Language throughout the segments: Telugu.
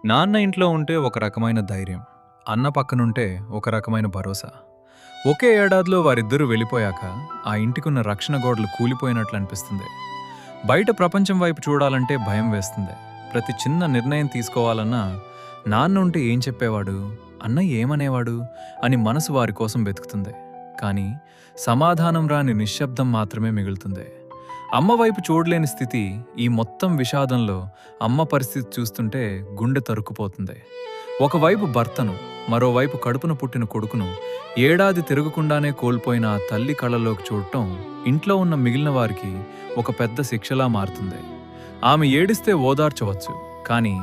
నాన్న ఇంట్లో ఉంటే ఒక రకమైన ధైర్యం, అన్న పక్కనుంటే ఒక రకమైన భరోసా. ఒకే ఏడాదిలో వారిద్దరూ వెళ్ళిపోయాక ఆ ఇంటికున్న రక్షణ గోడలు కూలిపోయినట్లు అనిపిస్తుంది. బయట ప్రపంచం వైపు చూడాలంటే భయం వేస్తుంది. ప్రతి చిన్న నిర్ణయం తీసుకోవాలన్నా నాన్న ఉంటే ఏం చెప్పేవాడు, అన్న ఏమనేవాడు అని మనసు వారి కోసం వెతుకుతుంది. కానీ సమాధానం రాని నిశ్శబ్దం మాత్రమే మిగులుతుంది. అమ్మ వైపు చూడలేని స్థితి. ఈ మొత్తం విషాదంలో అమ్మ పరిస్థితి చూస్తుంటే గుండె తరుక్కుపోతుంది. ఒకవైపు భర్తను, మరోవైపు కడుపున పుట్టిన కొడుకును ఏడాది తిరగకుండానే కోల్పోయిన ఆ తల్లి కళ్ళలోకి చూడటం ఇంట్లో ఉన్న మిగిలిన వారికి ఒక పెద్ద శిక్షలా మారుతుంది. ఆమె ఏడిస్తే ఓదార్చవచ్చు, కానీ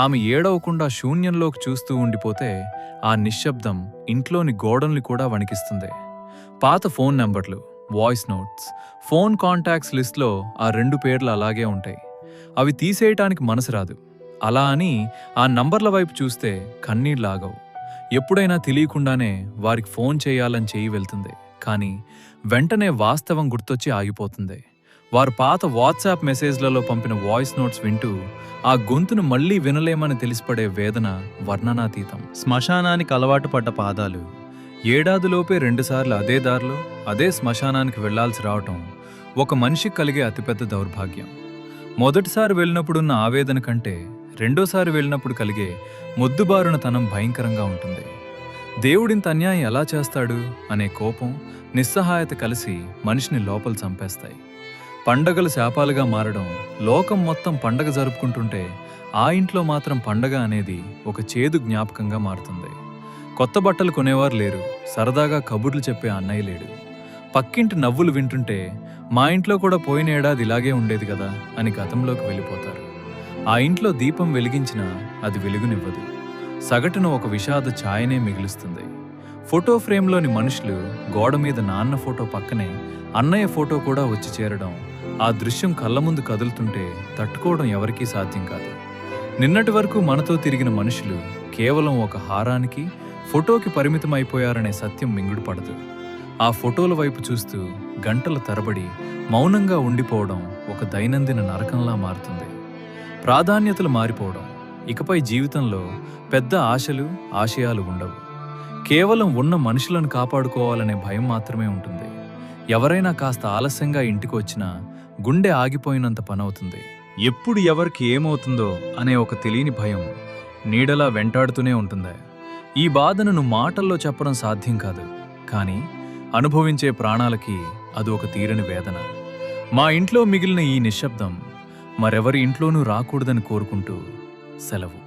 ఆమె ఏడవకుండా శూన్యంలోకి చూస్తూ ఉండిపోతే ఆ నిశ్శబ్దం ఇంట్లోని గోడల్ని కూడా వణికిస్తుంది. పాత ఫోన్ నంబర్లు, వాయిస్ నోట్స్, ఫోన్ కాంటాక్ట్స్ లిస్ట్లో ఆ 2 పేర్లు అలాగే ఉంటాయి. అవి తీసేయటానికి మనసు రాదు. అలా అని ఆ నంబర్ల వైపు చూస్తే కన్నీళ్లాగవు. ఎప్పుడైనా తెలియకుండానే వారికి ఫోన్ చేయాలని చెయ్యి వెళ్తుంది. కానీ వెంటనే వాస్తవం గుర్తొచ్చి ఆగిపోతుంది. వారు పాత వాట్సాప్ మెసేజ్లలో పంపిన వాయిస్ నోట్స్ వింటూ ఆ గొంతును మళ్లీ వినలేమని తెలిసిపడే వేదన వర్ణనాతీతం. శ్మశానానికి అలవాటు పడ్డ పాదాలు ఏడాదిలోపే 2 సార్లు అదే దారిలో అదే శ్మశానానికి వెళ్లాల్సి రావటం ఒక మనిషికి కలిగే అతిపెద్ద దౌర్భాగ్యం. మొదటిసారి వెళ్ళినప్పుడున్న ఆవేదన కంటే రెండోసారి వెళ్ళినప్పుడు కలిగే మొద్దుబారునతనం భయంకరంగా ఉంటుంది. దేవుడింత అన్యాయం ఎలా చేస్తాడు అనే కోపం, నిస్సహాయత కలిసి మనిషిని లోపల చంపేస్తాయి. పండగలు శాపాలుగా మారడం, లోకం మొత్తం పండగ జరుపుకుంటుంటే ఆ ఇంట్లో మాత్రం పండగ అనేది ఒక చేదు జ్ఞాపకంగా మారుతుంది. కొత్త బట్టలు కొనేవారు లేరు, సరదాగా కబుర్లు చెప్పే అన్నయ్య లేడు. పక్కింటి నవ్వులు వింటుంటే మా ఇంట్లో కూడా పోయిన ఏడాది ఇలాగే ఉండేది కదా అని గతంలోకి వెళ్ళిపోతారు. ఆ ఇంట్లో దీపం వెలిగించినా అది వెలుగునివ్వదు. సగటున ఒక విషాద ఛాయనే మిగులుస్తుంది. ఫోటో ఫ్రేమ్లోని మనుషులు, గోడ మీద నాన్న ఫోటో పక్కనే అన్నయ్య ఫోటో కూడా వచ్చి చేరడం, ఆ దృశ్యం కళ్ళ ముందు కదులుతుంటే తట్టుకోవడం ఎవరికీ సాధ్యం కాదు. నిన్నటి వరకు మనతో తిరిగిన మనుషులు కేవలం ఒక హారానికి, ఫోటోకి పరిమితమైపోయారనే సత్యం మింగుడుపడదు. ఆ ఫోటోల వైపు చూస్తూ గంటల తరబడి మౌనంగా ఉండిపోవడం ఒక దైనందిన నరకంలా మారుతుంది. ప్రాధాన్యతలు మారిపోవడం. ఇకపై జీవితంలో పెద్ద ఆశలు, ఆశయాలు ఉండవు. కేవలం ఉన్న మనుషులను కాపాడుకోవాలనే భయం మాత్రమే ఉంటుంది. ఎవరైనా కాస్త ఆలస్యంగా ఇంటికి వచ్చినా గుండె ఆగిపోయినంత పనవుతుంది. ఎప్పుడు ఎవరికి ఏమవుతుందో అనే ఒక తెలియని భయం నీడలా వెంటాడుతూనే ఉంటుంది. ఈ బాధను నువ్వు మాటల్లో చెప్పడం సాధ్యం కాదు, కానీ అనుభవించే ప్రాణాలకి అది ఒక తీరని వేదన. మా ఇంట్లో మిగిలిన ఈ నిశ్శబ్దం మరెవరి ఇంట్లోనూ రాకూడదని కోరుకుంటూ సెలవు.